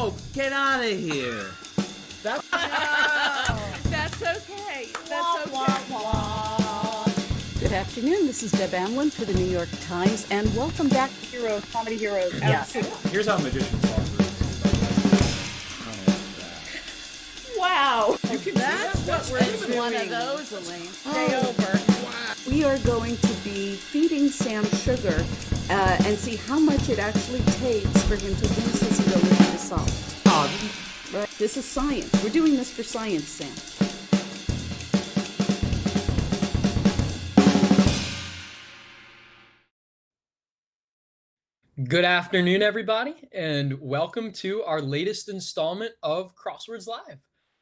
No, get out of here. That's That's okay. That's okay. Good afternoon. This is Deb Amlen for the New York Times, and welcome back to Heroes, comedy heroes. Yes. Absolutely. Here's how magicians solve Wow. You can That's what we're doing. one of those, Elaine. Stay over. We are going to be feeding Sam sugar and see how much it actually takes for him to lose his ability to solve. Right? This is science. We're doing this for science, Sam. Good afternoon, everybody, and welcome to our latest installment of Crosswords Live.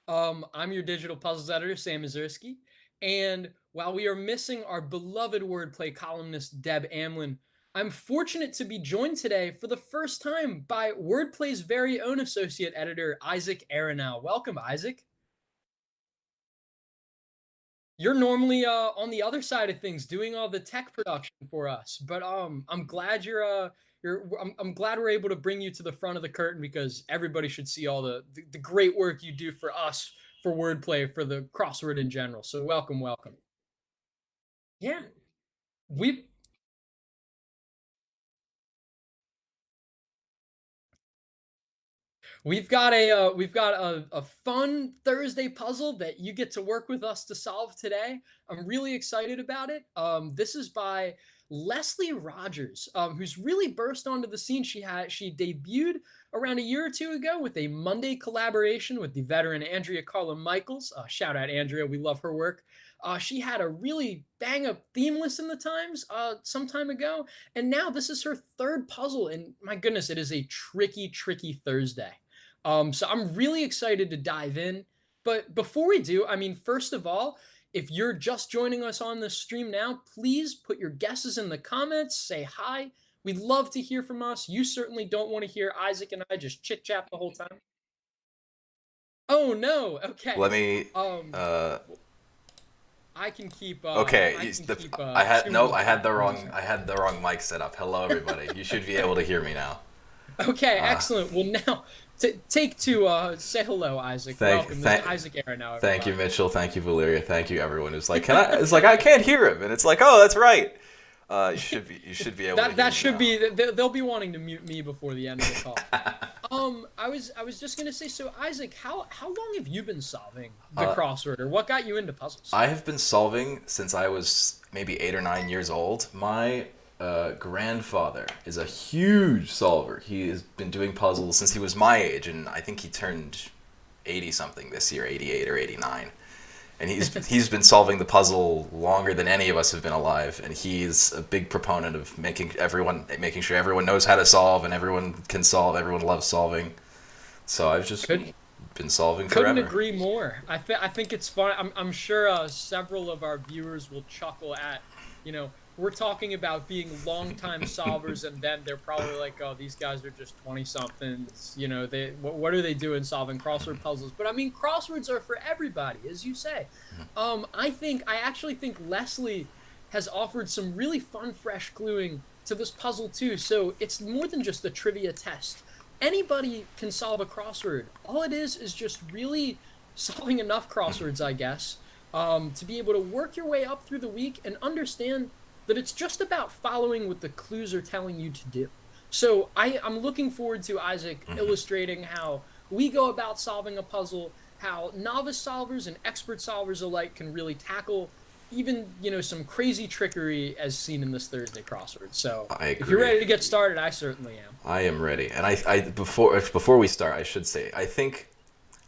I'm your digital puzzles editor, Sam Ezersky, and while we are missing our beloved wordplay columnist, Deb Amlen, I'm fortunate to be joined today for the first time by Wordplay's very own associate editor, Isaac Aronow. Welcome, Isaac. You're normally on the other side of things, doing all the tech production for us, but I'm glad I'm glad we're able to bring you to the front of the curtain because everybody should see all the great work you do for us, for Wordplay, for the crossword in general. So welcome. Yeah, we've we've got a fun Thursday puzzle that you get to work with us to solve today. I'm really excited about it. This is by Leslie Rogers, who's really burst onto the scene. She debuted around a year or two ago with a Monday collaboration with the veteran Andrea Carla-Michaels. Shout out Andrea, we love her work. She had a really bang up theme list in the Times some time ago, and now this is her third puzzle. And my goodness, it is a tricky Thursday. So I'm really excited to dive in. But before we do, I mean, first of all, if you're just joining us on this stream now, please put your guesses in the comments, say hi. We'd love to hear from us. You certainly don't want to hear Isaac and I just chit chat the whole time. Oh no, okay. Let me. I can keep. Okay, I had the wrong. I had the wrong mic set up. Hello, everybody. You should be able to hear me now. Okay, excellent. Well, now take two. Say hello, Isaac. Welcome. This is Isaac Aronow. Thank you, Mitchell. Thank you, Valeria. Thank you, everyone who's like, can I? It's like I can't hear him, and it's like, oh, that's right. You should be able. That should be. They'll be wanting to mute me before the end of the call. I was just gonna say. So, Isaac, how long have you been solving the crossword, or what got you into puzzles? I have been solving since I was maybe 8 or 9 years old. My grandfather is a huge solver. He has been doing puzzles since he was my age, and I think he turned 80 something this year, 88 or 89. And he's been solving the puzzle longer than any of us have been alive, and he's a big proponent of making sure everyone knows how to solve and everyone can solve. Everyone loves solving. So I've just been solving forever. Couldn't agree more. I think it's fun. I'm sure several of our viewers will chuckle at, we're talking about being longtime solvers, and then they're probably like, oh, these guys are just 20-somethings. What are they doing solving crossword puzzles? But I mean, crosswords are for everybody, as you say. I actually think Leslie has offered some really fun, fresh cluing to this puzzle too. So it's more than just a trivia test. Anybody can solve a crossword. All it is just really solving enough crosswords, I guess, to be able to work your way up through the week and understand that it's just about following what the clues are telling you to do. So I'm looking forward to Isaac illustrating how we go about solving a puzzle, how novice solvers and expert solvers alike can really tackle even, some crazy trickery as seen in this Thursday crossword. So if you're ready to get started, I certainly am. I am ready. And I before we start, I should say, I think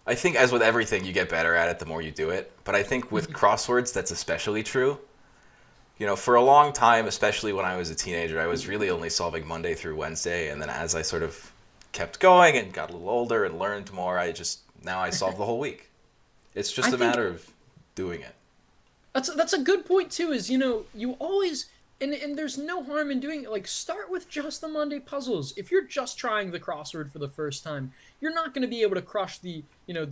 as with everything, you get better at it the more you do it. But I think with crosswords, that's especially true. For a long time, especially when I was a teenager, I was really only solving Monday through Wednesday. And then as I sort of kept going and got a little older and learned more, now I solve the whole week. It's just a matter of doing it. That's a good point too, is, you always And there's no harm in doing it. Like, start with just the Monday puzzles. If you're just trying the crossword for the first time, you're not going to be able to crush the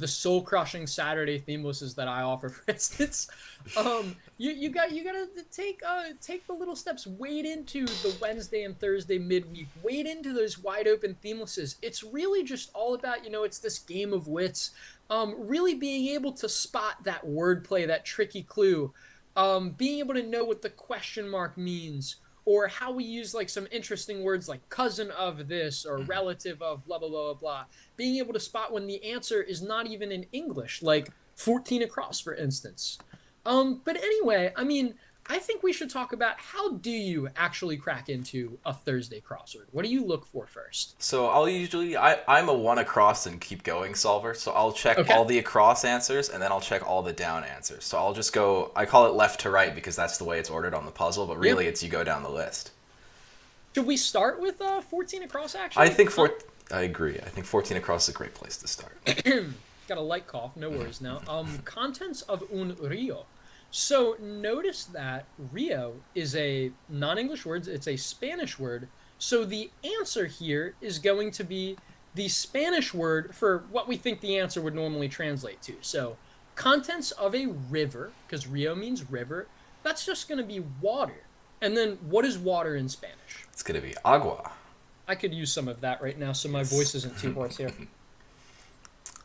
soul crushing Saturday themelesses that I offer, for instance. You got to take the little steps. Wade into the Wednesday and Thursday midweek. Wade into those wide open themelesses. It's really just all about, it's this game of wits. Really being able to spot that wordplay, that tricky clue. Being able to know what the question mark means, or how we use like some interesting words like cousin of this or relative of blah blah blah blah blah. Being able to spot when the answer is not even in English, like 14 across, for instance. But anyway, I mean, I think we should talk about how do you actually crack into a Thursday crossword? What do you look for first? So I'm a one across and keep going solver. So I'll check all the across answers and then I'll check all the down answers. So I'll just go, I call it left to right because that's the way it's ordered on the puzzle, but really it's you go down the list. Should we start with 14 across actually? I agree. I think 14 across is a great place to start. Got a light cough, no worries now. Contents of un rio. So notice that Rio is a non-English word. It's a Spanish word. So the answer here is going to be the Spanish word for what we think the answer would normally translate to. So contents of a river, because Rio means river, that's just going to be water. And then what is water in Spanish? It's going to be agua. I could use some of that right now so my voice isn't too hoarse here.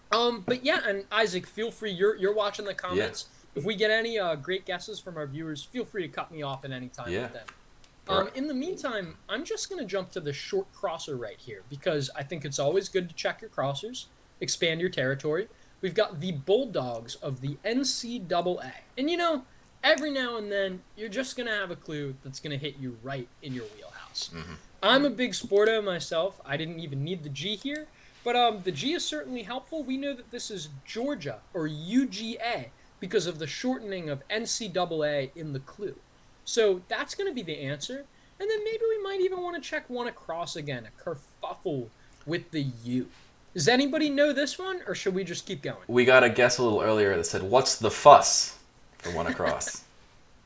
But yeah, and Isaac, feel free. You're watching the comments. Yeah. If we get any great guesses from our viewers, feel free to cut me off at any time with them. In the meantime, I'm just going to jump to the short crosser right here because I think it's always good to check your crossers, expand your territory. We've got the Bulldogs of the NCAA. And every now and then, you're just going to have a clue that's going to hit you right in your wheelhouse. Mm-hmm. I'm a big sporto myself. I didn't even need the G here, but the G is certainly helpful. We know that this is Georgia or UGA. Because of the shortening of NCAA in the clue. So that's going to be the answer. And then maybe we might even want to check one across again, a kerfuffle with the U. Does anybody know this one, or should we just keep going? We got a guess a little earlier that said, what's the fuss for one across?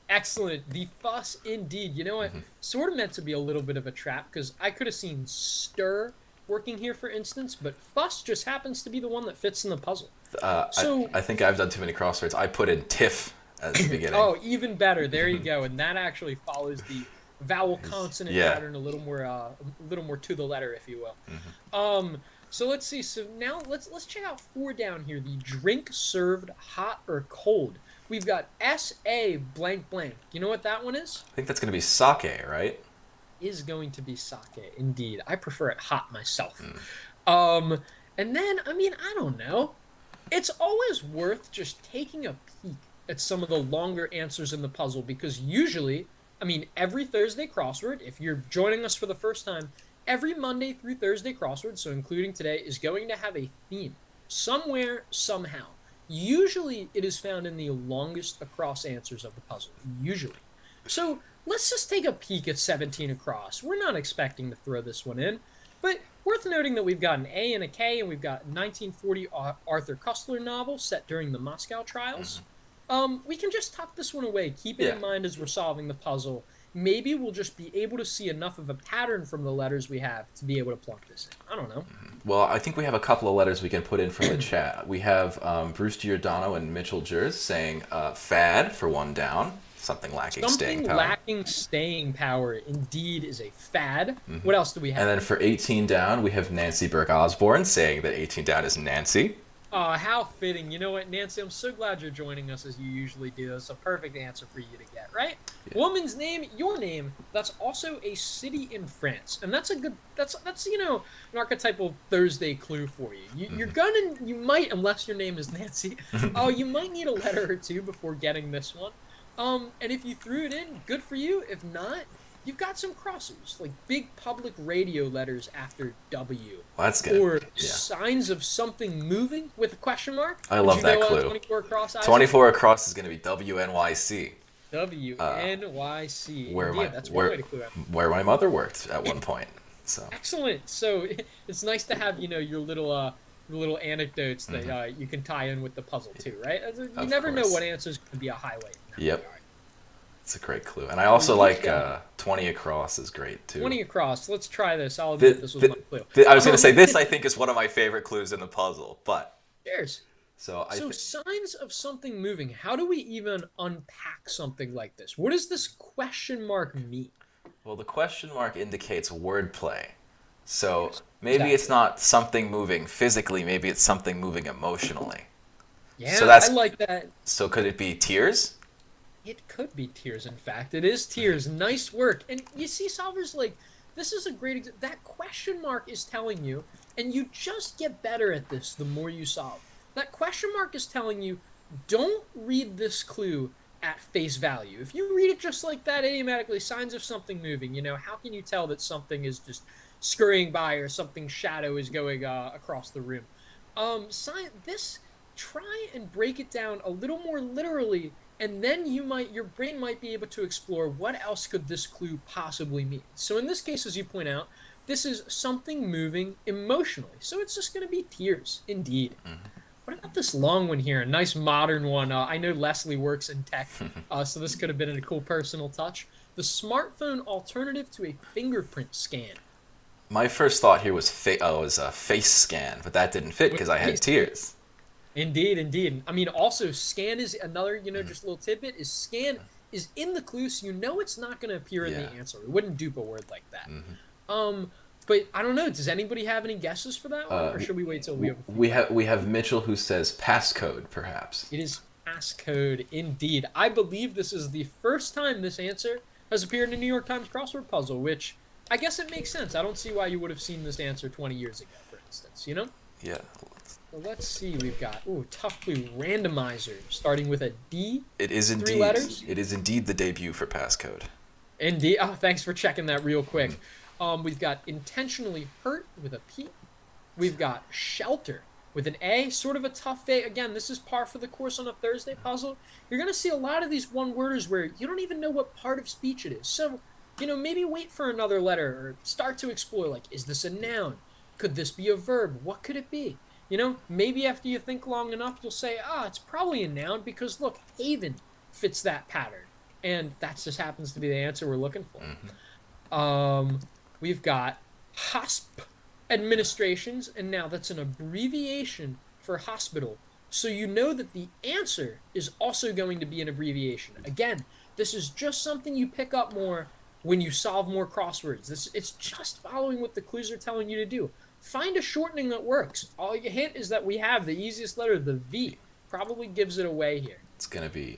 Excellent. The fuss indeed. You know what? Sort of meant to be a little bit of a trap because I could have seen stir working here, for instance, but fuss just happens to be the one that fits in the puzzle. I think I've done too many crosswords. I put in tiff as the beginning. Oh, even better. There you go. And that actually follows the vowel consonant pattern a little more to the letter, if you will. So let's see. So now let's check out 4 down here. The drink served hot or cold. We've got S-A blank blank. You know what that one is? I think that's going to be sake, right? Is going to be sake, indeed. I prefer it hot myself. And then, I mean, I don't know. It's always worth just taking a peek at some of the longer answers in the puzzle because usually, I mean, every Thursday crossword, if you're joining us for the first time, every Monday through Thursday crossword, so including today, is going to have a theme somewhere, somehow. Usually, it is found in the longest across answers of the puzzle. Usually. So let's just take a peek at 17 across. We're not expecting to throw this one in, but worth noting that we've got an A and a K, and we've got a 1940 Arthur Koestler novel set during the Moscow trials. We can just tuck this one away. Keep it in mind as we're solving the puzzle. Maybe we'll just be able to see enough of a pattern from the letters we have to be able to plunk this in. I don't know. Well, I think we have a couple of letters we can put in from the chat. We have Bruce Giordano and Mitchell Jers saying fad for 1 down. Something lacking staying power. Something lacking staying power indeed is a fad. What else do we have? And then for 18 down, we have Nancy Burke Osborne saying that 18 down is Nancy. Oh, how fitting. You know what, Nancy, I'm so glad you're joining us as you usually do. That's a perfect answer for you to get, right? Yeah. Woman's name, your name. That's also a city in France. And that's a good, that's an archetypal Thursday clue for you. You might, unless your name is Nancy, you might need a letter or two before getting this one. And if you threw it in, good for you. If not, you've got some crossers, like big public radio letters after W. Well, that's good. Or signs of something moving with a question mark. I love that clue. 24 across, 24 across is going to be WNYC. WNYC. Where my mother worked at one point. So excellent. So it's nice to have your little anecdotes that you can tie in with the puzzle too, right? You never know what answer's going to be a highlight. Yep. It's a great clue. And I also like 20 across is great, too. 20 across. Let's try this. I'll admit this was my clue. I was going to say, this I think is one of my favorite clues in the puzzle, but... Cheers. So signs of something moving. How do we even unpack something like this? What does this question mark mean? Well, the question mark indicates wordplay. So maybe it's not something moving physically, maybe it's something moving emotionally. Yeah, so I like that. So could it be tears? It could be tears, in fact. It is tears. Nice work. And you see, solvers, like, this is a great that question mark is telling you, and you just get better at this the more you solve. That question mark is telling you, don't read this clue at face value. If you read it just like that, idiomatically, signs of something moving, how can you tell that something is just scurrying by or something shadow is going across the room? Try and break it down a little more literally, and then your brain might be able to explore what else could this clue possibly mean. So in this case, as you point out, this is something moving emotionally. So it's just going to be tears, indeed. Mm-hmm. What about this long one here? A nice modern one. I know Leslie works in tech, so this could have been a cool personal touch. The smartphone alternative to a fingerprint scan. My first thought here was a face scan, but that didn't fit because I had tears. Indeed. I mean, also, scan is another, just a little tidbit, is scan is in the clue, so it's not going to appear in the answer. We wouldn't dupe a word like that. Mm-hmm. But I don't know. Does anybody have any guesses for that one, or should we wait till we have we have Mitchell who says passcode, perhaps. It is passcode, indeed. I believe this is the first time this answer has appeared in a New York Times crossword puzzle, which I guess it makes sense. I don't see why you would have seen this answer 20 years ago, for instance. Yeah. So let's see. We've got tough clue randomizer, starting with a D. It is indeed. 3 letters. It is indeed the debut for passcode. Indeed. Oh, thanks for checking that real quick. We've got intentionally hurt with a P. We've got shelter with an A, sort of a tough A. Again, this is par for the course on a Thursday puzzle. You're going to see a lot of these one-worders where you don't even know what part of speech it is. So, maybe wait for another letter or start to explore, like, is this a noun? Could this be a verb? What could it be? Maybe after you think long enough, you'll say, it's probably a noun because, look, haven fits that pattern. And that just happens to be the answer we're looking for. Mm-hmm. We've got HOSP administrations, and now that's an abbreviation for hospital. So you know that the answer is also going to be an abbreviation. Again, this is just something you pick up more when you solve more crosswords. It's just following what the clues are telling you to do. Find a shortening that works. All you hint is that we have the easiest letter, the V. Probably gives it away here. It's going to be...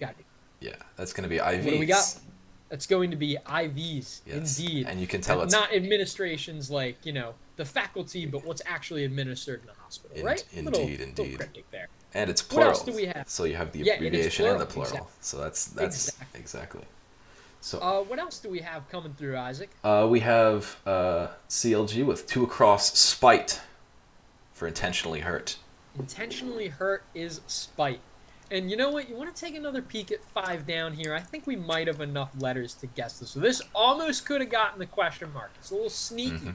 Yeah, that's going to be IVs. What do we got? It's going to be IVs, yes. Indeed. And you can tell it's... Not administrations like, the faculty, but what's actually administered in the hospital, right? Indeed. Little cryptic there. And it's plural. What else do we have? So you have the abbreviation and the plural. Exactly. So that's exactly. So what else do we have coming through, Isaac? We have CLG with 2 across spite for intentionally hurt. Intentionally hurt is spite. And you know what? You want to take another peek at 5 down here. I think we might have enough letters to guess this. So this almost could have gotten the question mark. It's a little sneaky. Mm-hmm.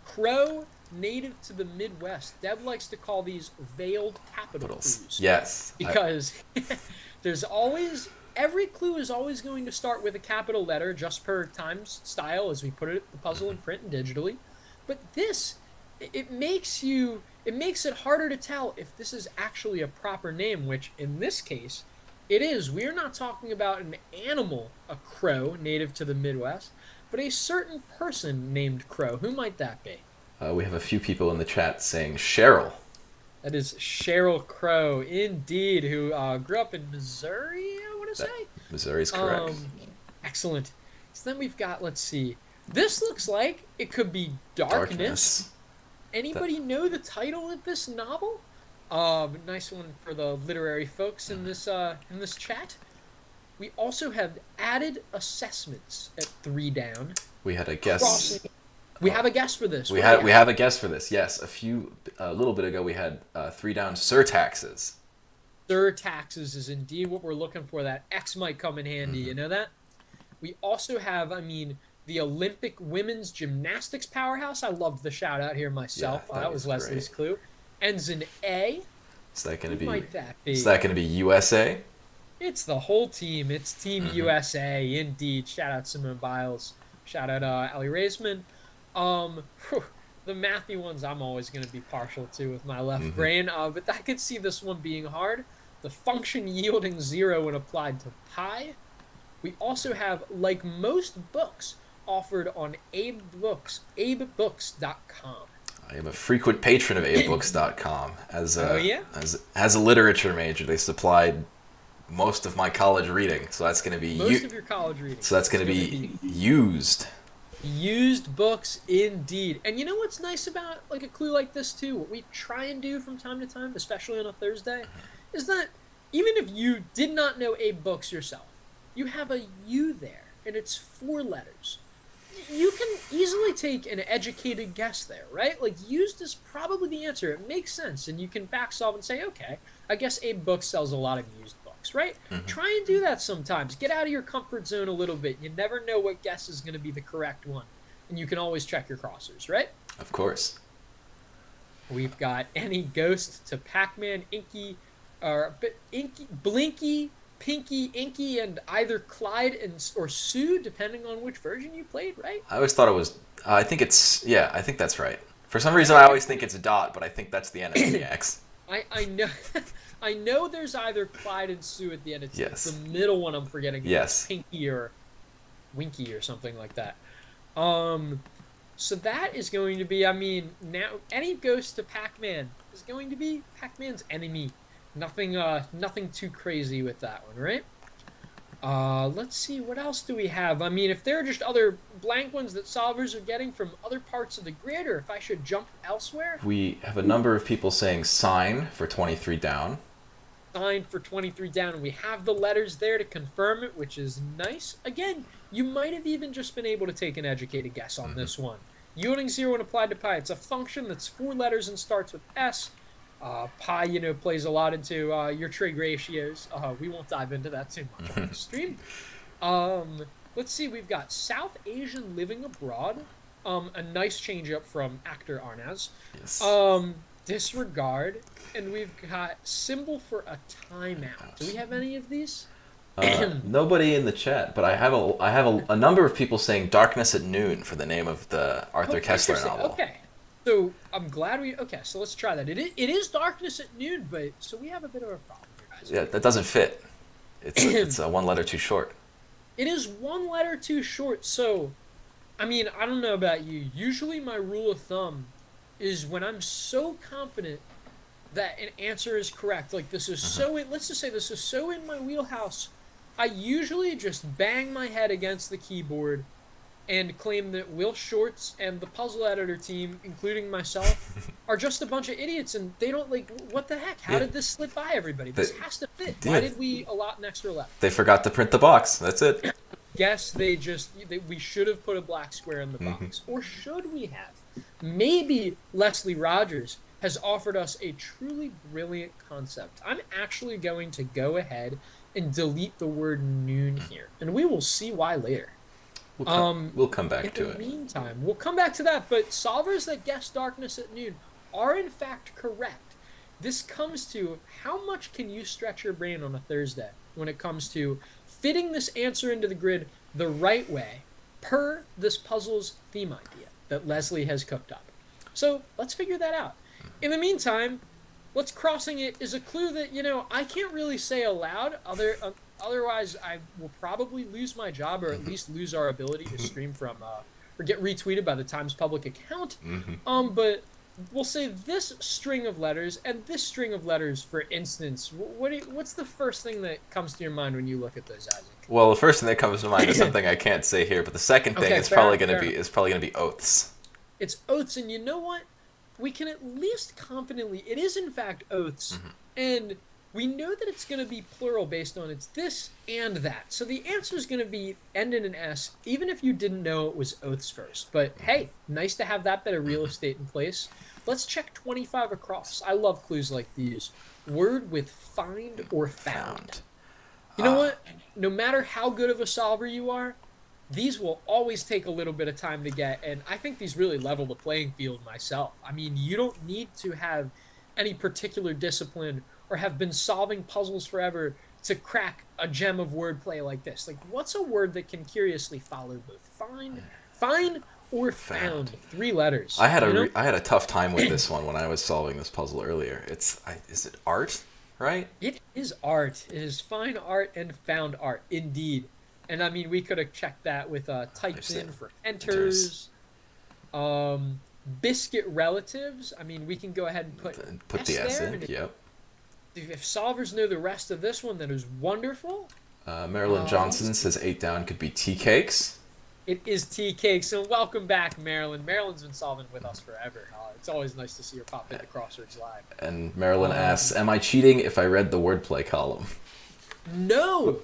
Crow, native to the Midwest. Deb likes to call these veiled capital clues. Yes. Because there's always... Every clue is always going to start with a capital letter, just per Times style, as we put it, the puzzle in print and digitally. But this, it makes it harder to tell if this is actually a proper name, which in this case, it is. We are not talking about an animal, a crow, native to the Midwest, but a certain person named Crow. Who might that be? We have a few people in the chat saying Cheryl. That is Cheryl Crow, indeed, who grew up in Missouri, I want to say. Missouri's correct. Excellent. So then we've got, let's see. This looks like it could be Darkness. Anybody know the title of this novel? Nice one for the literary folks in this chat. We also have added assessments at 3 down. We had a guess. We have a guess for this. We have a guess for this. Yes, a little bit ago we had 3 down surtaxes. Surtaxes is indeed what we're looking for. That X might come in handy. Mm-hmm. You know that? We also have, the Olympic women's gymnastics powerhouse. I loved the shout out here myself. Yeah, that was Leslie's clue. Ends in A. Is that going to be? Might that be? Is that going to be USA? It's the whole team. It's Team USA, indeed. Shout out Simone Biles. Shout out Ali Raisman. Whew, the mathy ones I'm always going to be partial to with my left brain, but I could see this one being hard. The function yielding 0 when applied to pi. We also have, like most books, offered on abebooks.com. I am a frequent patron of abebooks.com. As a literature major, they supplied most of my college reading, so that's going to be most of your college reading. So that's going to be used. Used books, indeed. And you know what's nice about like a clue like this too? What we try and do from time to time, especially on a Thursday, is that even if you did not know Abe Books yourself, you have a U there, and it's 4 letters. You can easily take an educated guess there, right? Like, used is probably the answer. It makes sense, and you can back solve and say, okay, I guess Abe Books sells a lot of used books, right? Try and do that sometimes. Get out of your comfort zone a little bit. You never know what guess is going to be the correct one, and you can always check your crossers, right? Of course. We've got any ghost to Pac-Man, Blinky, Pinky, Inky, and either Clyde or Sue, depending on which version you played, right? I always thought it was... I think that's right. For some reason, I always think it's a dot, but I think that's the end of the X. I know I know there's either Clyde and Sue at the end. It's Yes. the middle one I'm forgetting. Yes. Pinky or Winky or something like that. So that is going to be, I mean, now any ghost to Pac-Man is going to be Pac-Man's enemy. Nothing too crazy with that one, right? Let's see, what else do we have? I mean, if there are just other blank ones that solvers are getting from other parts of the grid, or if I should jump elsewhere. We have a number of people saying sign for 23 down. Sign for 23 down, and we have the letters there to confirm it, which is nice. Again, you might have even just been able to take an educated guess on this one. Yielding 0 when applied to pi. It's a function that's 4 letters and starts with S. Pi, plays a lot into your trig ratios. We won't dive into that too much on the stream. Let's see, we've got South Asian living abroad. A nice change up from actor Arnaz. Yes. Disregard, and we've got symbol for a timeout. Do we have any of these? Nobody in the chat, but I have a number of people saying Darkness at Noon for the name of the Arthur Kessler novel. Okay. So I'm glad so let's try that. It is Darkness at Noon, but so we have a bit of a problem here, guys. Yeah, that doesn't fit. It's one letter too short. It is 1 letter too short, so I mean, I don't know about you. Usually my rule of thumb is when I'm so confident that an answer is correct, like this is let's just say this is so in my wheelhouse, I usually just bang my head against the keyboard and claim that Will Shorts and the puzzle editor team, including myself, are just a bunch of idiots, and they don't, like, what the heck? How did this slip by everybody? This has to fit. Why did we allot an extra left? They forgot to print the box. That's it. Guess we should have put a black square in the box. Or should we have? Maybe Leslie Rogers has offered us a truly brilliant concept. I'm actually going to go ahead and delete the word noon here, and we will see why later. We'll come back to it. In the meantime, we'll come back to that, but solvers that guess Darkness at Noon are in fact correct. This comes to how much can you stretch your brain on a Thursday when it comes to fitting this answer into the grid the right way per this puzzle's theme idea that Leslie has cooked up. So let's figure that out. In the meantime, what's crossing it is a clue that, I can't really say aloud. Otherwise, I will probably lose my job, or at least lose our ability to stream from or get retweeted by the Times public account. But we'll say this string of letters and this string of letters, for instance. What's the first thing that comes to your mind when you look at those, Isaac? Well, the first thing that comes to mind is something I can't say here, but the second thing is probably going to be oaths. It's oaths, and you know what? We can at least confidently, it is in fact oaths, and we know that it's going to be plural based on it's this and that. So the answer is going to be end in an S, even if you didn't know it was oaths first. But hey, nice to have that bit of real estate in place. Let's check 25 across. I love clues like these. Word with find or found. You know what? No matter how good of a solver you are, these will always take a little bit of time to get, and I think these really level the playing field myself. I mean, you don't need to have any particular discipline or have been solving puzzles forever to crack a gem of wordplay like this. Like, what's a word that can curiously follow both find or found? 3 letters. I had a tough time with this one when I was solving this puzzle earlier. Is it art, right? It is art. It is find art and found art, indeed. And I mean, we could have checked that with typed in for enters. Biscuit relatives. I mean, we can go ahead and put the S there. in. Yep. If solvers know the rest of this one, that is wonderful. Marilyn Johnson says 8 down could be tea cakes. It is tea cakes. So welcome back, Marilyn. Marilyn's been solving with us forever. It's always nice to see her pop into Crosswords Live. And Marilyn asks, am I cheating if I read the wordplay column? No.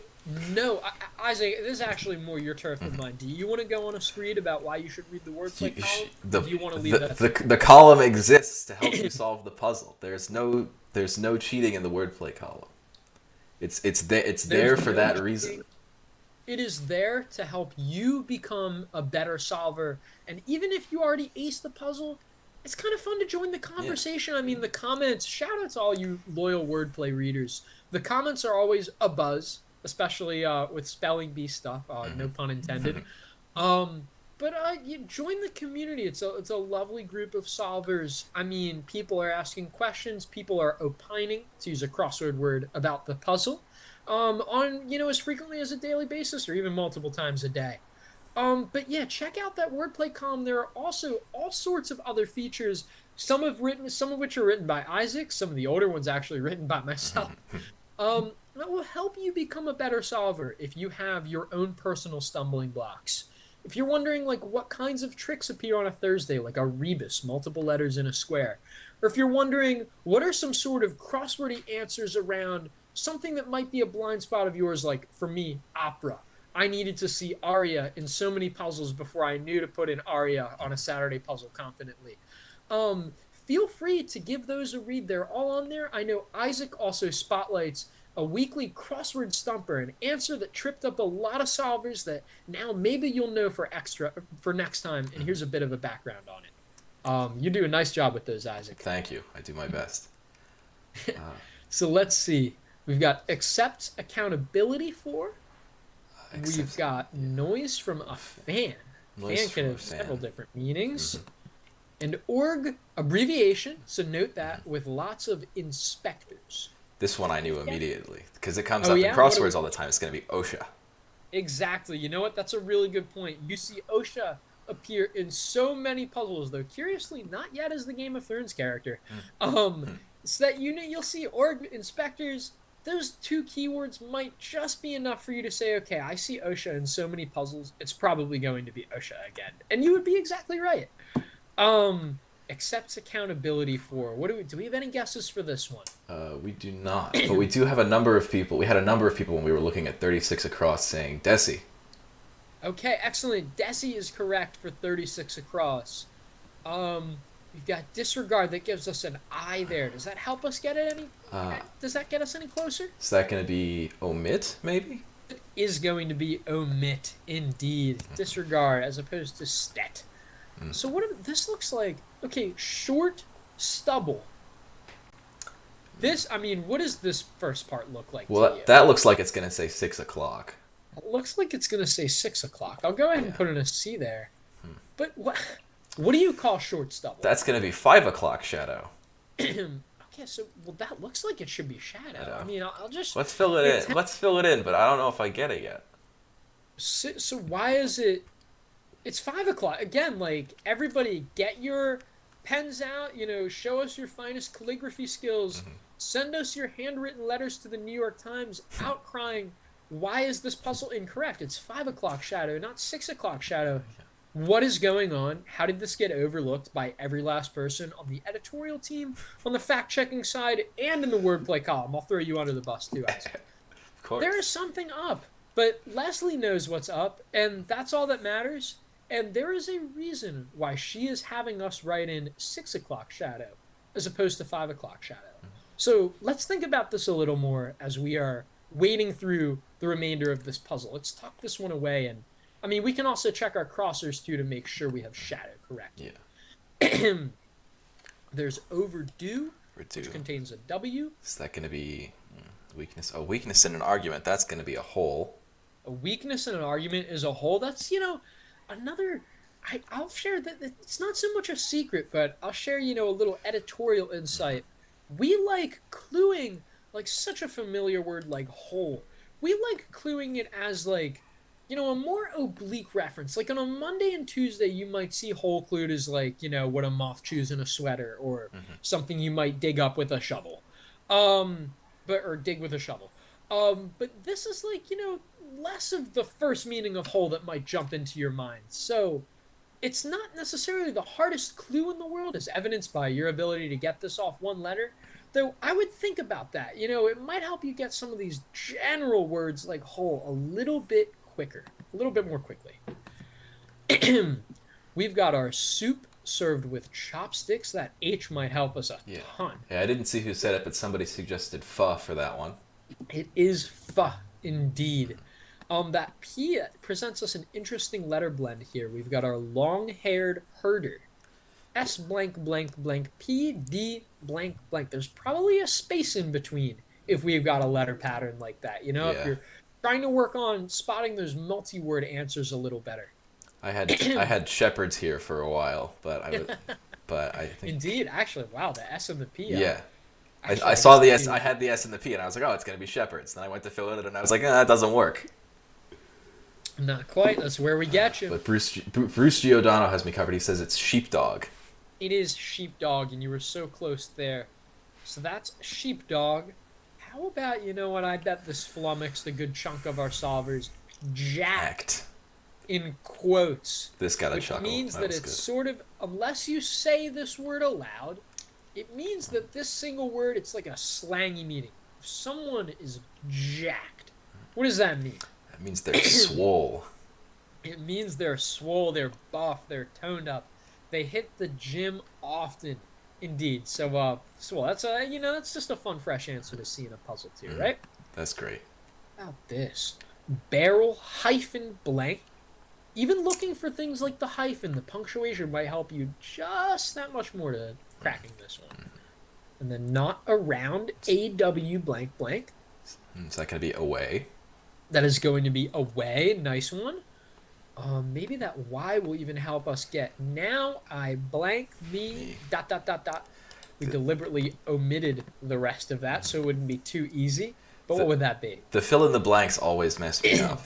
Isaac, this is actually more your turf than mine. Do you want to go on a screed about why you should read the wordplay column? Or do you want to leave that? The column exists to help you solve the puzzle. There's no cheating in the wordplay column. It's there for that reason. It is there to help you become a better solver. And even if you already aced the puzzle, it's kind of fun to join the conversation. Yeah. I mean, the comments, shout out to all you loyal wordplay readers. The comments are always a buzz, especially with spelling bee stuff. No pun intended. But you join the community. It's a lovely group of solvers. I mean, people are asking questions. People are opining, to use a crossword word, about the puzzle. On as frequently as a daily basis or even multiple times a day. But yeah, check out that wordplay column. There are also all sorts of other features, some of which are written by Isaac, some of the older ones actually written by myself. That will help you become a better solver if you have your own personal stumbling blocks. If you're wondering like what kinds of tricks appear on a Thursday, like a rebus, multiple letters in a square, or if you're wondering what are some sort of crosswordy answers around something that might be a blind spot of yours, like for me, opera. I needed to see aria in so many puzzles before I knew to put in aria on a Saturday puzzle confidently. Feel free to give those a read. They're all on there. I know Isaac also spotlights a weekly crossword stumper, an answer that tripped up a lot of solvers that now maybe you'll know for next time. And here's a bit of a background on it. You do a nice job with those, Isaac. Thank you. I do my best. So let's see. We've got accepts accountability for. We've got noise from a fan. Fan can have several different meanings. And org abbreviation, so note that, with lots of inspectors. This one I knew immediately because it comes up in crosswords all the time. It's going to be OSHA. Exactly. You know what? That's a really good point. You see OSHA appear in so many puzzles, though curiously not yet as the Game of Thrones character. So that you'll see org inspectors. Those 2 keywords might just be enough for you to say, okay, I see OSHA in so many puzzles, it's probably going to be OSHA again. And you would be exactly right. Accepts accountability for. Do we have any guesses for this one? We do not, but we do have a number of people. We had a number of people when we were looking at 36 across saying Desi. Okay, excellent. Desi is correct for 36 across. We've got disregard. That gives us an I there. Does that help us get it any? Does that get us any closer? Is that going to be omit, maybe? It is going to be omit, indeed. Disregard as opposed to stet. So this looks like? Okay, short stubble. What does this first part look like? Well, that looks like it's going to say 6 o'clock. It looks like it's going to say 6 o'clock. I'll go ahead and put in a C there. But what do you call short stubble? That's going to be 5 o'clock shadow. Okay, so that looks like it should be shadow. I mean, I'll just let's fill it in. Let's fill it in, but I don't know if I get it yet. So why is it? It's 5 o'clock again. Like everybody, get your pens out. Show us your finest calligraphy skills. Send us your handwritten letters to the New York Times, outcrying, why is this puzzle incorrect? It's 5 o'clock shadow, not 6 o'clock shadow. What is going on? How did this get overlooked by every last person on the editorial team, on the fact-checking side, and in the wordplay column? I'll throw you under the bus, too, Isaac. Of course. There is something up, but Leslie knows what's up, and that's all that matters. And there is a reason why she is having us write in 6 o'clock shadow as opposed to 5 o'clock shadow. So let's think about this a little more as we are wading through the remainder of this puzzle. Let's tuck this one away, and we can also check our crossers too to make sure we have shadow correct. Yeah. There's overdue, which contains a W. Is that going to be Weakness. A weakness in an argument. That's going to be a hole. A weakness in an argument is a hole. That's, another. I'll share that. It's not so much a secret, but I'll share, a little editorial insight. We like cluing, like such a familiar word like hole. We like cluing it as like, a more oblique reference. Like on a Monday and Tuesday, you might see hole clued as like, what a moth chews in a sweater or something you might dig up with a shovel. Or dig with a shovel. But this is like, less of the first meaning of hole that might jump into your mind. So it's not necessarily the hardest clue in the world, as evidenced by your ability to get this off one letter. Though I would think about that. It might help you get some of these general words like hole a little bit quicker, a little bit more quickly. We've got our soup served with chopsticks. That H might help us a ton. Yeah, I didn't see who said it, but somebody suggested pho for that one. It is pho, indeed. That P presents us an interesting letter blend here. We've got our long-haired herder. S blank blank blank P D blank blank. There's probably a space in between if we've got a letter pattern like that. If you're trying to work on spotting those multi-word answers a little better. I had shepherds here for a while, but I think Indeed, actually, wow, the S and the P. Yeah. Actually, I saw the S. I had the S and the P, and I was like, "Oh, it's gonna be shepherds." Then I went to fill it, and I was like, "That doesn't work." Not quite. That's where we get you. But Bruce Giordano has me covered. He says it's sheepdog. It is sheepdog, and you were so close there. So that's sheepdog. How about, I bet this flummoxed a good chunk of our solvers. Jacked. In quotes. This got a which chuckle. Means that it's good. Sort of, unless you say this word aloud, it means that this single word, it's like a slangy meaning. If someone is jacked, what does that mean? That means they're swole. It means they're swole, they're buff, they're toned up. They hit the gym often, indeed. So, swole. That's that's just a fun, fresh answer to see in a puzzle too, right? That's great. How about this? Barrel hyphen blank. Even looking for things like the hyphen, the punctuation might help you just that much more to cracking this one. And then not around AW blank blank. Is that going to be away? That is going to be away. Nice one. Maybe that Y will even help us get now I blank me ... We deliberately omitted the rest of that so it wouldn't be too easy. But what would that be? The fill in the blanks always mess me up.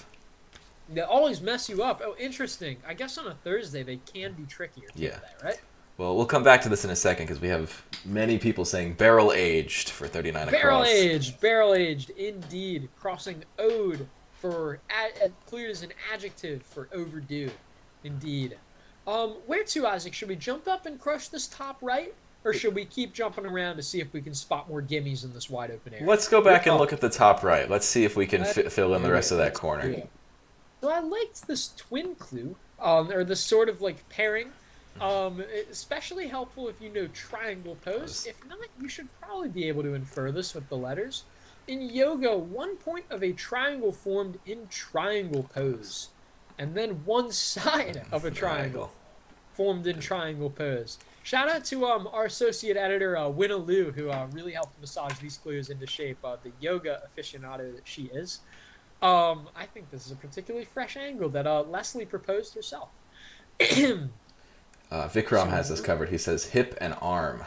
They always mess you up. Oh, interesting. I guess on a Thursday they can be trickier. Yeah. Right? Well, we'll come back to this in a second because we have many people saying barrel aged for 39 across. Barrel aged, indeed. Crossing ode for cleared as an adjective for overdue, indeed. Where to, Isaac? Should we jump up and crush this top right, or should we keep jumping around to see if we can spot more gimmies in this wide open area? Let's go back and look at the top right. Let's see if we can fill in the rest of that corner. Yeah. So I liked this twin clue, or this sort of like pairing. Especially helpful if you know triangle pose. If not, you should probably be able to infer this with the letters. In yoga, 1 point of a triangle formed in triangle pose, and then one side of a triangle formed in triangle pose. Shout out to our associate editor, Winna Liu, who really helped massage these clues into shape, the yoga aficionado that she is. I think this is a particularly fresh angle that Leslie proposed herself. Vikram has this covered. He says hip and arm.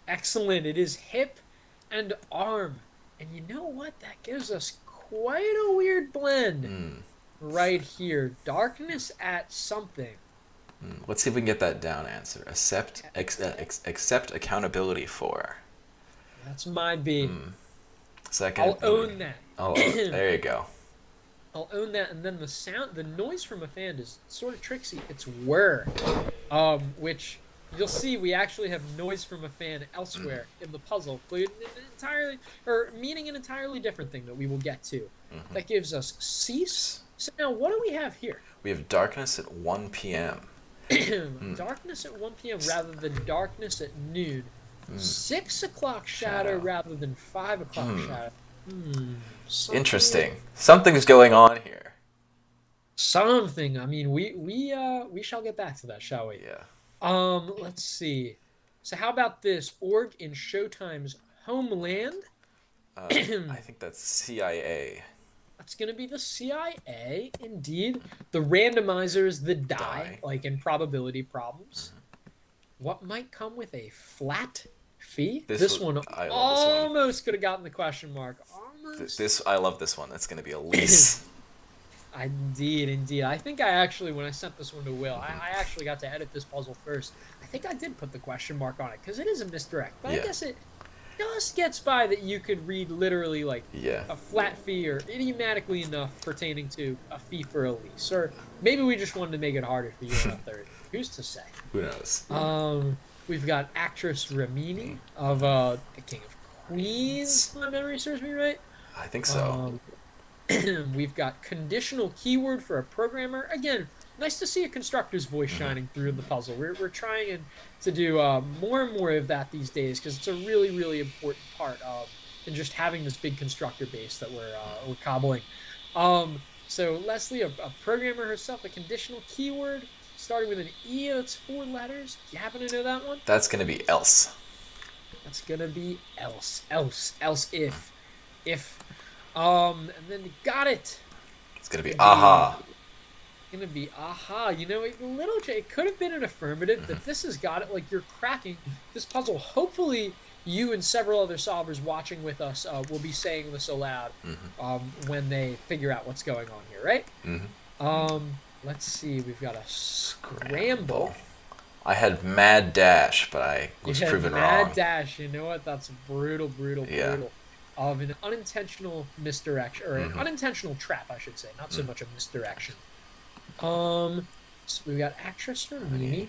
Excellent. It is hip and arm. And you know what? That gives us quite a weird blend right here. Darkness at something. Let's see if we can get that down answer. Accept accountability for. That's my B. Second. I'll own that. There you go. I'll own that. And then the noise from a fan is sort of tricksy. It's whir. Which you'll see we actually have noise from a fan elsewhere in the puzzle, meaning an entirely different thing that we will get to. That gives us cease. So now what do we have here? We have darkness at 1 p.m. Darkness at 1 p.m. rather than darkness at noon. 6 o'clock shadow rather than 5 o'clock shadow. Interesting. Something's going on here. Something. I mean, we shall get back to that, shall we? Yeah. Let's see. So how about this? Org in Showtime's Homeland? I think that's CIA. That's going to be the CIA, indeed. The randomizer is the die, like in probability problems. What might come with a flat fee? This one I love this one. almost could have gotten the question mark. Almost. I love this one. That's going to be a lease. Indeed. I think I actually, when I sent this one to Will, I actually got to edit this puzzle first. I think I did put the question mark on it because it is a misdirect. But I guess it just gets by that you could read literally like a flat fee or idiomatically enough pertaining to a fee for a lease. Or maybe we just wanted to make it harder for you on a third. Who's to say? Who knows? We've got actress Ramini of The King of Queens, if my memory serves me right. I think so. We've got conditional keyword for a programmer. Again, nice to see a constructor's voice shining through the puzzle. We're trying to do more and more of that these days because it's a really, really important part of in just having this big constructor base that we're cobbling. So Leslie, a programmer herself, a conditional keyword starting with an E. That's 4 letters. Do you happen to know that one? That's going to be else. That's going to be else if. And then you got it. It's going to be aha. Gonna be aha. You know, it could have been an affirmative, but this has got it. Like, you're cracking this puzzle. Hopefully you and several other solvers watching with us will be saying this aloud when they figure out what's going on here, right? Let's see. We've got a scramble. I had mad dash, but I was proven wrong. Mad dash. You know what? That's brutal. Of an unintentional misdirection, or an unintentional trap, I should say. Not so much a misdirection. So we've got actress for Mimi,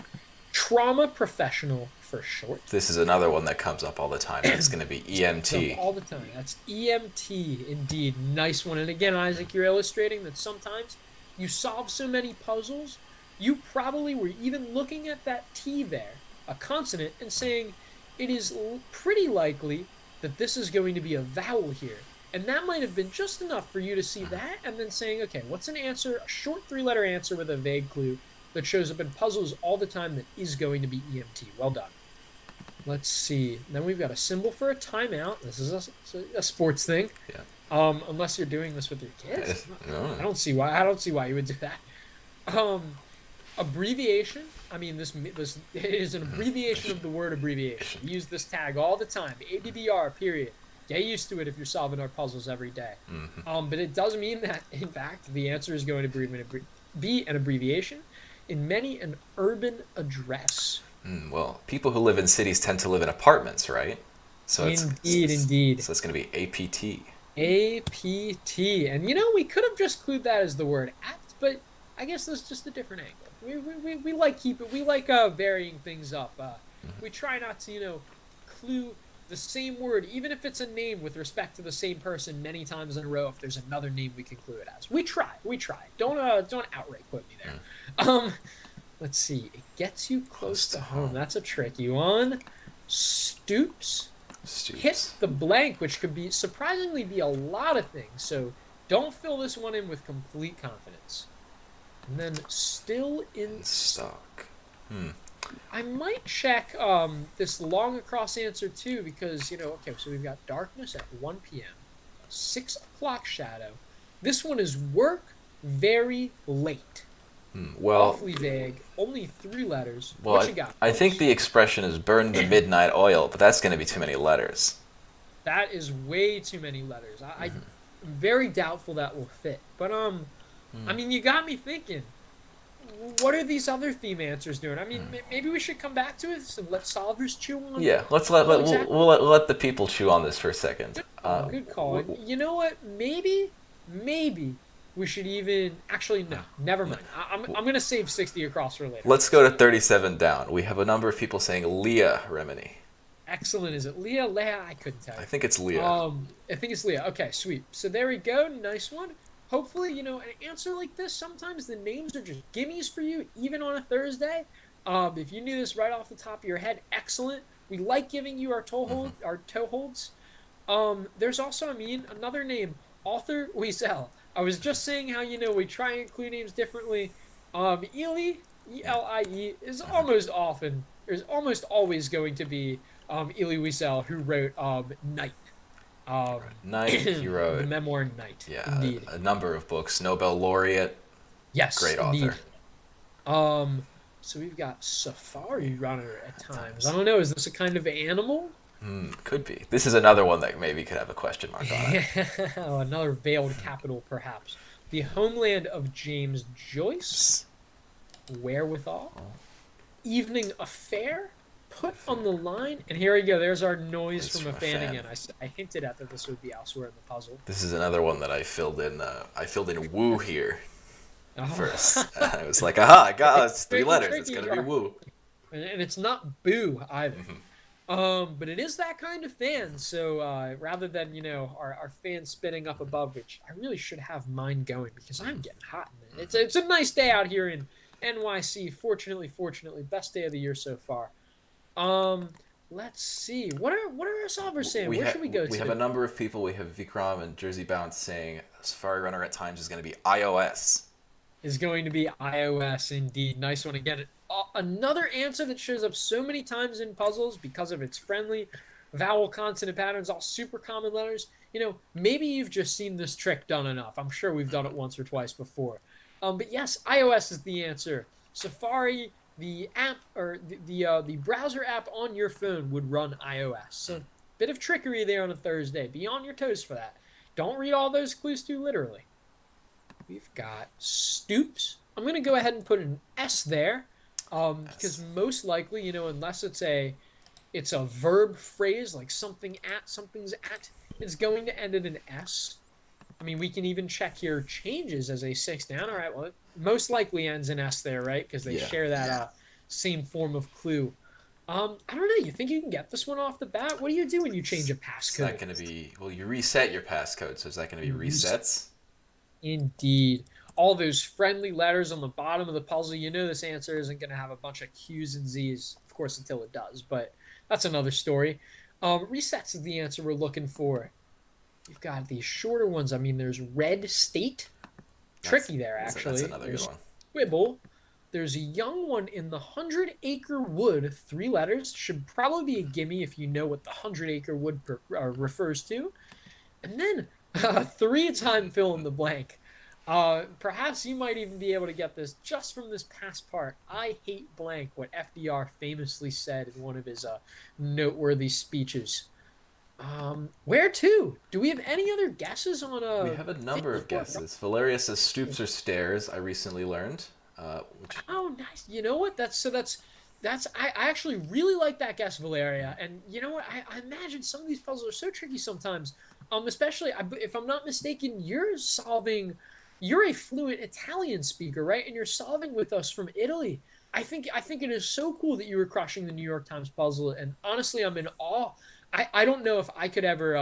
trauma professional for short. This is another one that comes up all the time. It's going to be EMT. All the time. That's EMT, indeed. Nice one. And again, Isaac, you're illustrating that sometimes you solve so many puzzles, you probably were even looking at that T there, a consonant, and saying, it is pretty likely that this is going to be a vowel here. And that might have been just enough for you to see that and then saying, okay, what's an answer, a short 3-letter answer with a vague clue that shows up in puzzles all the time that is going to be EMT. Well done. Let's see. Then we've got a symbol for a timeout. This is a sports thing. Yeah. Unless you're doing this with your kids. No. I don't see why you would do that. Abbreviation. I mean, this it is an abbreviation of the word abbreviation. We use this tag all the time. ABBR, period. Get used to it if you're solving our puzzles every day. But it does mean that, in fact, the answer is going to be an abbreviation in many an urban address. Well, people who live in cities tend to live in apartments, right? So Indeed. So it's going to be APT. APT. And, we could have just clued that as the word apt, but I guess that's just a different angle. We like varying things up. We try not to, clue the same word, even if it's a name with respect to the same person many times in a row. If there's another name we can clue it as, we try. Don't outright quote me there. Let's see. It gets you close to home. That's a tricky one. Stoops. Hit the blank, which could surprisingly be a lot of things. So don't fill this one in with complete confidence. And then still in stock. I might check this long across answer too, because okay, so we've got darkness at 1 p.m. 6 o'clock shadow. This one is work very late. Well, awfully vague. Only 3 letters. Well, what you got? I think the expression is "burn the midnight oil," but that's going to be too many letters. That is way too many letters. I'm very doubtful that will fit. But I mean, you got me thinking. What are these other theme answers doing? I mean, maybe we should come back to it and let solvers chew on it. Yeah, we'll let the people chew on this for a second. Good call. You know what? Maybe we should even... Actually, no. Never mind. I'm going to save 60 across for later. Let's go to 37 down. We have a number of people saying Leah Remini. Excellent. Is it Leah? Leah? I couldn't tell you. I think it's Leah. I think it's Leah. Okay, sweet. So there we go. Nice one. Hopefully, an answer like this, sometimes the names are just gimmies for you, even on a Thursday. If you knew this right off the top of your head, excellent. We like giving you our toe holds. There's also, another name, Author Wiesel. I was just saying how, we try and include names differently. Eli, E-L-I-E, is almost always going to be Eli Wiesel, who wrote Night. Knight, he The wrote, memoir Knight. yeah, Indeed. a number of books. Nobel laureate, Yes. great Indeed. author. So we've got safari runner at times. I don't know. Is this a kind of animal? Could be. This is another one that maybe could have a question mark on it. Another veiled capital, perhaps. The homeland of James Joyce. Wherewithal. Evening affair. Put on the line. And here we go. There's our noise It's from a from a fan fan. again. I hinted at that this would be elsewhere in the puzzle. This is another one that I filled in. I filled in woo here Oh. first. I was like, aha! I got it's three Tricky, letters. It's tricky, gonna be woo. And it's not boo either. But it is that kind of fan. So rather than our fan spinning up above, which I really should have mine going because I'm getting hot. It's a nice day out here in NYC. Fortunately, best day of the year so far. Let's see. What are our solvers saying? Where should we go to? We have a number of people. We have Vikram and Jersey Bounce saying Safari Runner at times is going to be iOS. Is going to be iOS indeed. Nice one again. Another answer that shows up so many times in puzzles because of its friendly vowel consonant patterns, all super common letters. Maybe you've just seen this trick done enough. I'm sure we've done it once or twice before. But yes, iOS is the answer. Safari, the app or the browser app on your phone would run iOS. So bit of trickery there on a Thursday. Be on your toes for that. Don't read all those clues too literally. We've got stoops. I'm going to go ahead and put an S there because most likely, unless it's a verb phrase like something's at, it's going to end in an S. I mean, we can even check here changes as a 6 down. All right, well, it most likely ends in S there, right? Because they share that same form of clue. I don't know. You think you can get this one off the bat? What do you do when you change a passcode? It's not going to be... Well, you reset your passcode, so is that going to be resets? Indeed. All those friendly letters on the bottom of the puzzle, this answer isn't going to have a bunch of Q's and Z's, of course, until it does, but that's another story. Resets is the answer we're looking for. You've got these shorter ones. I mean, there's red state. Tricky there, actually. That's another good one. Squibble. There's a young one in the 100-acre wood. 3 letters. Should probably be a gimme if you know what the 100-acre wood refers to. And then 3 time fill in the blank. Perhaps you might even be able to get this just from this past part. I hate blank, what FDR famously said in one of his noteworthy speeches. Where to? Do we have any other guesses on We have a number of guesses. Valeria says stoops or stairs, I recently learned. Oh, nice. You know what? I actually really like that guess, Valeria. And you know what? I imagine some of these puzzles are so tricky sometimes. Especially, if I'm not mistaken, you're a fluent Italian speaker, right? And you're solving with us from Italy. I think it is so cool that you were crushing the New York Times puzzle. And honestly, I'm in awe. I don't know if I could ever,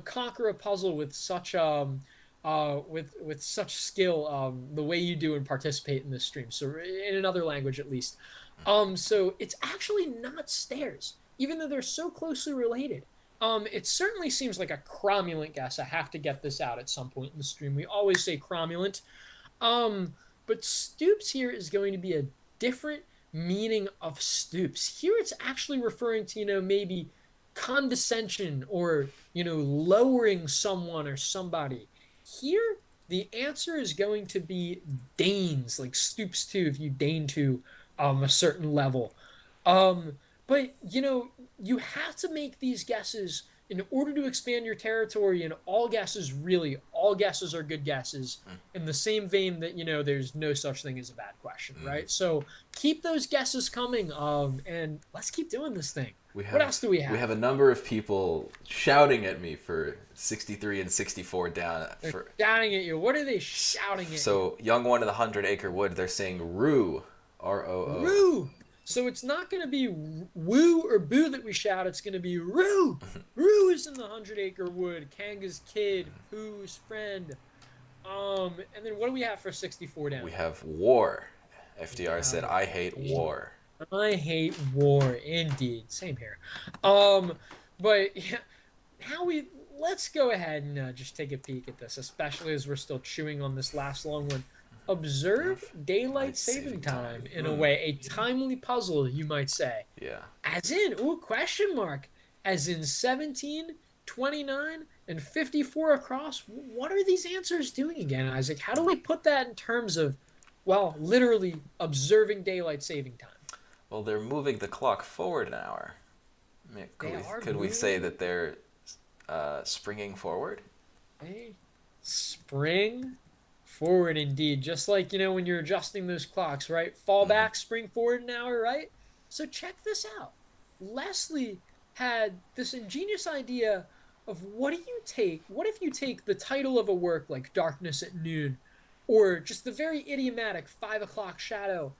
conquer a puzzle with such with such skill, the way you do and participate in this stream. So in another language, at least. So it's actually not stairs, even though they're so closely related. It certainly seems like a cromulent guess. I have to get this out at some point in the stream. We always say cromulent. But stoops here is going to be a different meaning of stoops. Here it's actually referring to, maybe condescension or, lowering someone or somebody. Here, the answer is going to be deigns, like stoops to, if you deign to a certain level. But, you have to make these guesses in order to expand your territory, and all guesses are good guesses, in the same vein that, there's no such thing as a bad question, right? So keep those guesses coming, and let's keep doing this thing. What else do we have? We have a number of people shouting at me for 63 and 64 down. They're shouting at you. What are they shouting at you? So, young one in the 100-acre wood, they're saying roo, R-O-O. Roo! So it's not going to be woo or boo that we shout. It's going to be roo. Roo is in the 100-acre wood. Kanga's kid. Who's friend. And then what do we have for 64 down? We have war. FDR said, I hate war. I hate war, indeed. Same here. But yeah, let's go ahead and just take a peek at this, especially as we're still chewing on this last long one. Observe daylight saving time in a way, a timely puzzle, you might say. Yeah. As in, question mark, as in 17 29, and 54 across. What are these answers doing again, Isaac? How do we put that in terms of, well, literally observing daylight saving time? Well, they're moving the clock forward an hour. Could we say that they're springing forward? They spring forward indeed. Just like, when you're adjusting those clocks, right? Fall back, spring forward an hour, right? So check this out. Leslie had this ingenious idea of what if you take the title of a work like Darkness at Noon, or just the very idiomatic 5 o'clock shadow,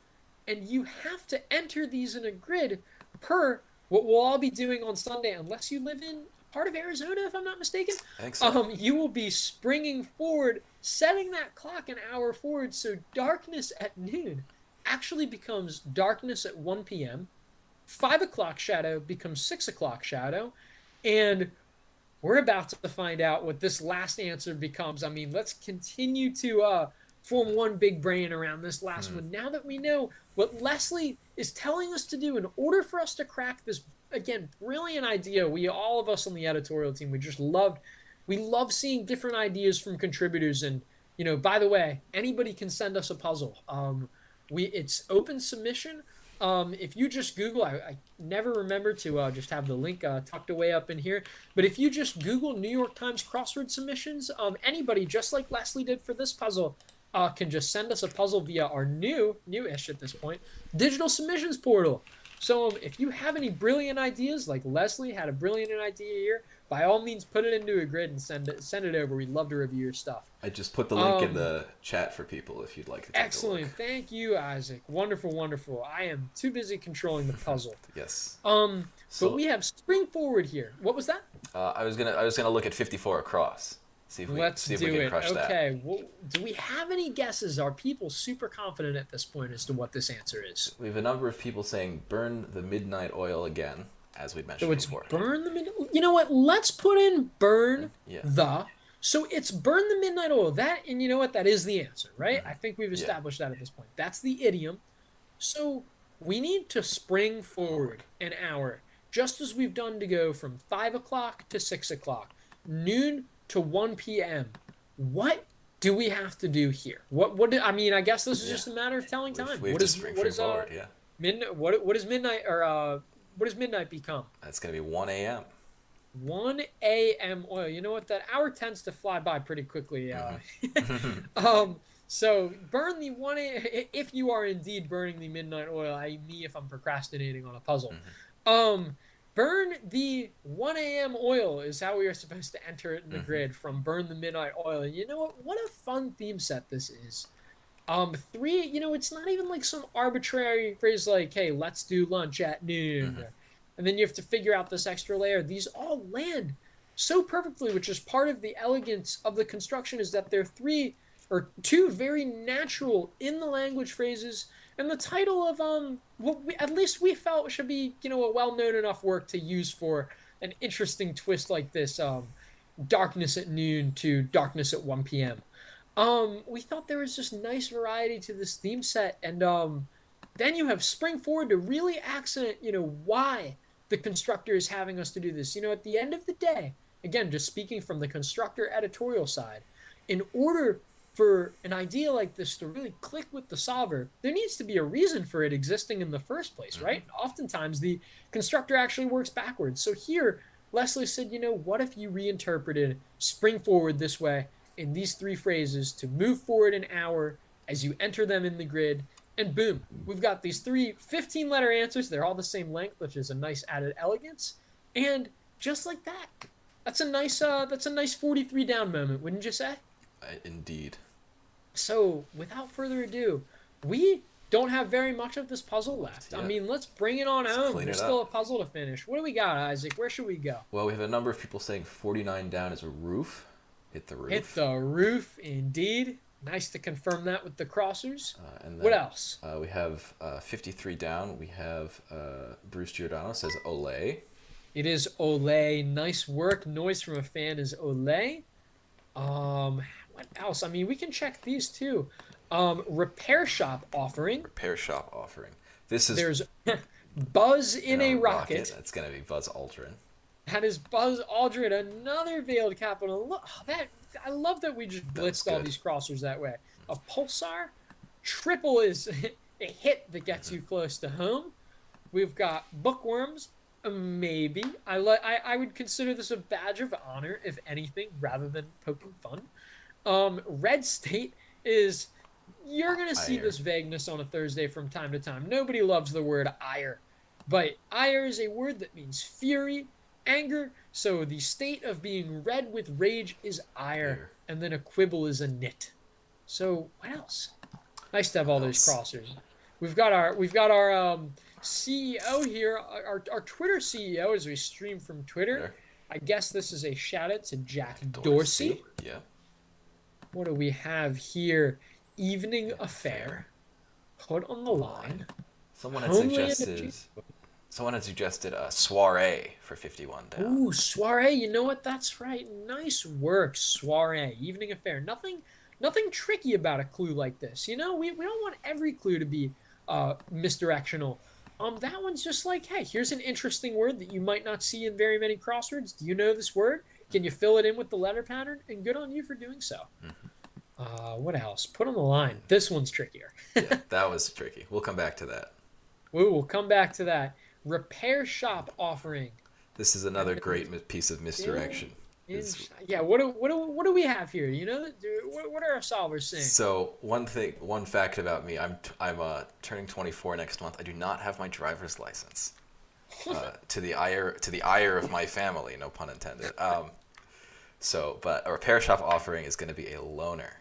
and you have to enter these in a grid per what we'll all be doing on Sunday, unless you live in part of Arizona, if I'm not mistaken. I think so. You will be springing forward, setting that clock an hour forward, so Darkness at Noon actually becomes Darkness at 1 p.m., 5 o'clock shadow becomes 6 o'clock shadow, and we're about to find out what this last answer becomes. I mean, let's continue to form one big brain around this last one. Now that we know what Leslie is telling us to do in order for us to crack this, again, brilliant idea. All of us on the editorial team, we love seeing different ideas from contributors. And, by the way, anybody can send us a puzzle. It's open submission. If you just Google, I never remember to just have the link tucked away up in here, but if you just Google New York Times crossword submissions, anybody, just like Leslie did for this puzzle, can just send us a puzzle via our newish at this point, digital submissions portal. So if you have any brilliant ideas, like Leslie had a brilliant idea here, by all means put it into a grid and send it over. We'd love to review your stuff. I just put the link in the chat for people if you'd like to take excellent. a look. Thank you, Isaac. Wonderful. I am too busy controlling the puzzle. Yes. But we have spring forward here. What was that? I was gonna look at 54 across. See if we can crush that. Okay. Well, do we have any guesses? Are people super confident at this point as to what this answer is? We have a number of people saying burn the midnight oil again, as we mentioned before. Burn the midnight. You know what? Let's put in burn the. So it's burn the midnight oil. That, and you know what? That is the answer, right? I think we've established that at this point. That's the idiom. So we need to spring forward an hour, just as we've done to go from 5 o'clock to 6 o'clock, noon to 1 p.m. What do we have to do here? I guess this is just a matter of telling time. We have to spring forward, midnight? What is midnight, or what does midnight become? That's gonna be 1 a.m. 1 a.m. oil. You know what? That hour tends to fly by pretty quickly. So burn the 1 a.m. If you are indeed burning the midnight oil, if I'm procrastinating on a puzzle. Burn the 1 a.m. oil is how we are supposed to enter it in the grid from burn the midnight oil. And you know what? What a fun theme set this is. 3, it's not even like some arbitrary phrase like, hey, let's do lunch at noon. And then you have to figure out this extra layer. These all land so perfectly, which is part of the elegance of the construction, is that they're 2 very natural in the language phrases, and the title of what at least we felt should be a well-known enough work to use for an interesting twist like this, Darkness at Noon to Darkness at 1 p.m. We thought there was just nice variety to this theme set, and then you have spring forward to really accent why the constructor is having us to do this. At the end of the day, again, just speaking from the constructor editorial side, in order for an idea like this to really click with the solver, there needs to be a reason for it existing in the first place, right? Oftentimes, the constructor actually works backwards. So here, Leslie said, what if you reinterpreted spring forward this way in these 3 phrases to move forward an hour as you enter them in the grid, and boom, we've got these 3 15-letter answers. They're all the same length, which is a nice added elegance. And just like that, that's a nice 43 down moment, wouldn't you say? Indeed. So, without further ado, we don't have very much of this puzzle left. Yeah. Let's bring it on home. There's still a puzzle to finish. What do we got, Isaac? Where should we go? Well, we have a number of people saying 49 down is a roof. Hit the roof. Hit the roof, indeed. Nice to confirm that with the crossers. And then, what else? We have 53 down. We have Bruce Giordano says Olay. It is Olay. Nice work. Noise from a fan is Olay. What else? We can check these too. Repair shop offering. Repair shop offering. This is. There's Buzz in a rocket. That's gonna be Buzz Aldrin. That is Buzz Aldrin, another veiled capital. Look, I love that we just blitzed all these crossers that way. A pulsar, triple is a hit that gets you close to home. We've got bookworms, maybe. I would consider this a badge of honor, if anything, rather than poking fun. Red state is, you're gonna see this vagueness on a Thursday from time to time. Nobody loves the word ire, but ire is a word that means fury, anger. So the state of being red with rage is ire, and then a quibble is a nit. So what else? Nice to have all those crossers. We've got our CEO here, our Twitter CEO, as we stream from Twitter. I guess this is a shout out to Jack Dorsey. Yeah. What do we have here? Evening affair. Put on the line. Someone had suggested a soiree for 51 down. Ooh, soiree. You know what? That's right. Nice work, soiree. Evening affair. Nothing tricky about a clue like this. You know, we don't want every clue to be misdirectional. That one's just like, hey, here's an interesting word that you might not see in very many crosswords. Do you know this word? Can you fill it in with the letter pattern? And good on you for doing so. What else? Put on the line. This one's trickier. Yeah, that was tricky. We'll come back to that. We'll come back to that. Repair shop offering. This is another great piece of misdirection. Yeah, what do we have here? You know, what are our solvers saying? So one fact about me, I'm turning 24 next month. I do not have my driver's license. To the ire of my family, no pun intended. But a repair shop offering is going to be a loaner.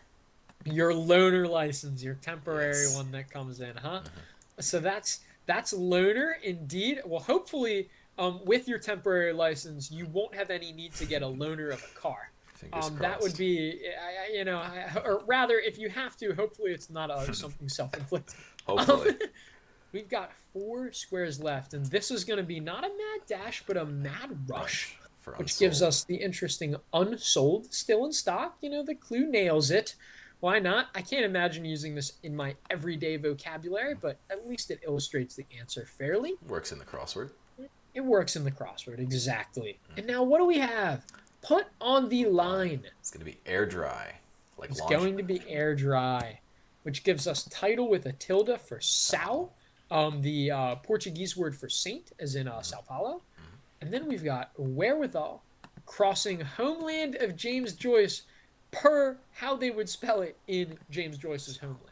Your loaner license, your temporary one that comes in, huh? So that's loaner indeed. Well, hopefully, with your temporary license, you won't have any need to get a loaner of a car. That would be, or rather, if you have to, hopefully it's not something self-inflicted. Hopefully. We've got 4 squares left, and this is going to be not a mad dash, but a mad rush, which gives us the interesting unsold, still in stock. You know, the clue nails it. Why not? I can't imagine using this in my everyday vocabulary, but at least it illustrates the answer fairly. Works in the crossword. It works in the crossword, exactly. And now what do we have? Put on the line. It's going to be air dry. It's going to be air dry, which gives us title with a tilde for Sao, the Portuguese word for saint, as in Sao Paulo. And then we've got wherewithal, crossing homeland of James Joyce, per how they would spell it in James Joyce's homeland.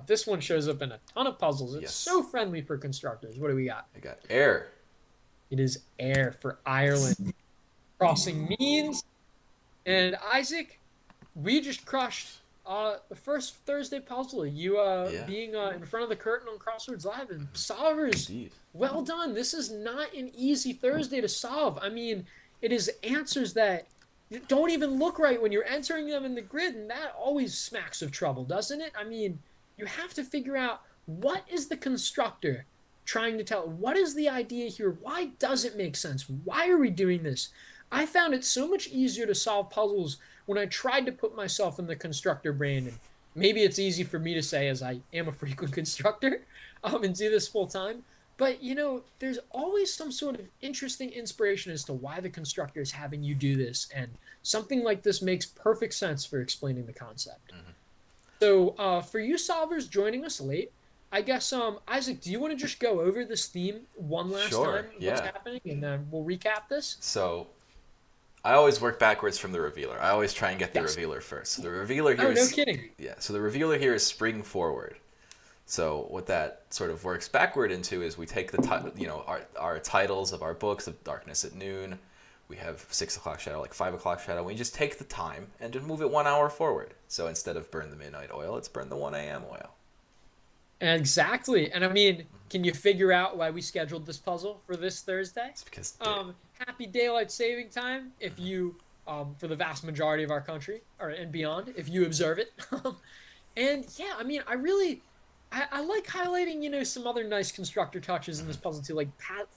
This one shows up in a ton of puzzles. It's so friendly for constructors. What do we got? I got air. It is air for Ireland. Crossing means. And Isaac, we just crushed the first Thursday puzzle. You being in front of the curtain on Crosswords Live. And solvers, well done. This is not an easy Thursday to solve. I mean, it is answers that don't even look right when you're entering them in the grid, and that always smacks of trouble, doesn't it? I mean, you have to figure out, what is the constructor trying to tell? What is the idea here? Why does it make sense? Why are we doing this? I found it so much easier to solve puzzles when I tried to put myself in the constructor brain, and maybe it's easy for me to say as I am a frequent constructor and do this full time. But, you know, there's always some sort of interesting inspiration as to why the constructor is having you do this. And something like this makes perfect sense for explaining the concept. So for you solvers joining us late, I guess, Isaac, do you want to just go over this theme one last time? What's happening? And then we'll recap this. So I always work backwards from the revealer. I always try and get the revealer first. So the revealer here is... no kidding. Yeah, so the revealer here is spring forward. So what that sort of works backward into is we take our titles of our books of Darkness at Noon. We have 6 o'clock shadow, like 5 o'clock shadow. We just take the time and just move it 1 hour forward. So instead of burn the midnight oil, it's burn the 1 a.m. oil. Exactly. And I mean, can you figure out why we scheduled this puzzle for this Thursday? It's because happy daylight saving time if you for the vast majority of our country and beyond, if you observe it. And yeah, I mean, I like highlighting, you know, some other nice constructor touches in this puzzle too, like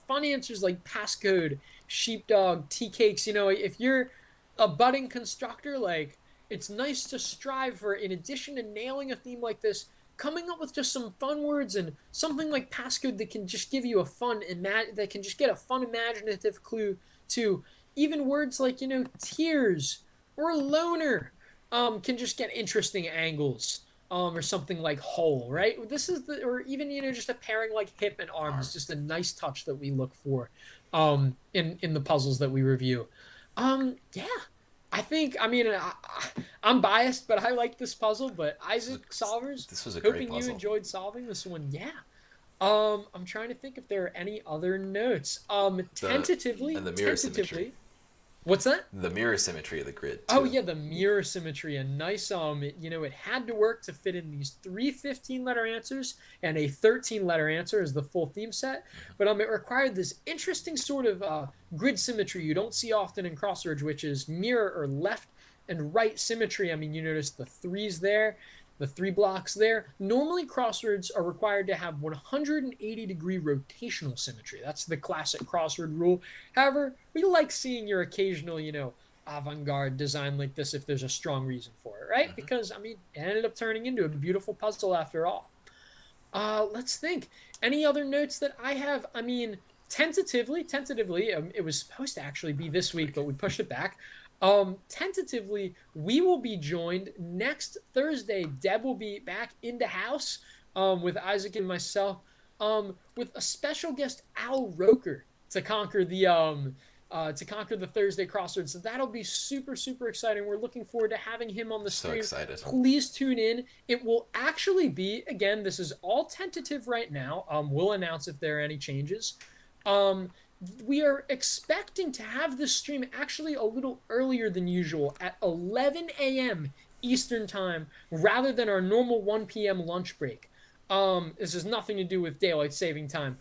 fun answers like passcode, sheepdog, tea cakes. You know, if you're a budding constructor, like, it's nice to strive for, in addition to nailing a theme like this, coming up with just some fun words and something like passcode that can just give you that can just get a fun imaginative clue to, even words like, tears or loner can just get interesting angles. Or something like whole, right? Or even, just a pairing like hip and arm is just a nice touch that we look for in the puzzles that we review. Yeah, I'm biased, but I like this puzzle. But Isaac Solvers, This was a great hoping you puzzle. enjoyed solving this one. Yeah. I'm trying to think if there are any other notes. Tentatively, and the mirror symmetry. What's that? The mirror symmetry of the grid, too. Oh yeah, the mirror symmetry. A nice it had to work to fit in these 3 15-letter answers and a 13-letter answer as the full theme set. But it required this interesting sort of grid symmetry you don't see often in crosswords, which is mirror or left and right symmetry. You notice the 3s there, the 3 blocks there. Normally crosswords are required to have 180-degree rotational symmetry. That's the classic crossword rule. However, we like seeing your occasional, avant-garde design like this if there's a strong reason for it, right? Because, it ended up turning into a beautiful puzzle after all. Let's think. Any other notes that I have? Tentatively, it was supposed to actually be this week, but we pushed it back. Tentatively, we will be joined next Thursday. Deb will be back in the house with Isaac and myself with a special guest, Al Roker, to conquer the Thursday crossword. So that'll be super, super exciting. We're looking forward to having him on the stream. So excited. Please tune in. It will actually be, again, this is all tentative right now. We'll announce if there are any changes. We are expecting to have this stream actually a little earlier than usual at 11 a.m. Eastern time rather than our normal 1 p.m. lunch break. This has nothing to do with daylight saving time.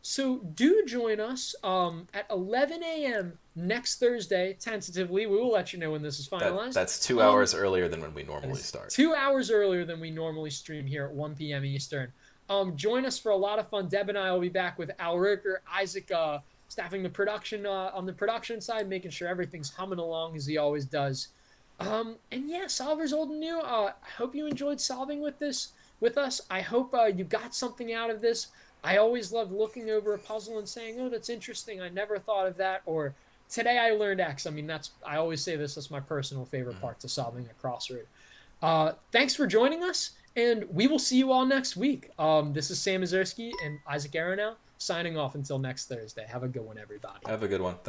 So do join us at 11 a.m. next Thursday, tentatively. We will let you know when this is finalized. That's 2 hours earlier than when we normally start. 2 hours earlier than we normally stream here at 1 p.m. Eastern. Join us for a lot of fun. Deb and I will be back with Al Roker, Isaac staffing the production on the production side, making sure everything's humming along as he always does. And yeah, Solvers old and new. I hope you enjoyed solving with us. I hope you got something out of this. I always love looking over a puzzle and saying, "Oh, that's interesting. I never thought of that." Or today I learned X. I always say this. That's my personal favorite part to solving a crossword. Thanks for joining us. And we will see you all next week. This is Sam Ezersky and Isaac Aronow signing off until next Thursday. Have a good one, everybody. Have a good one. Thanks.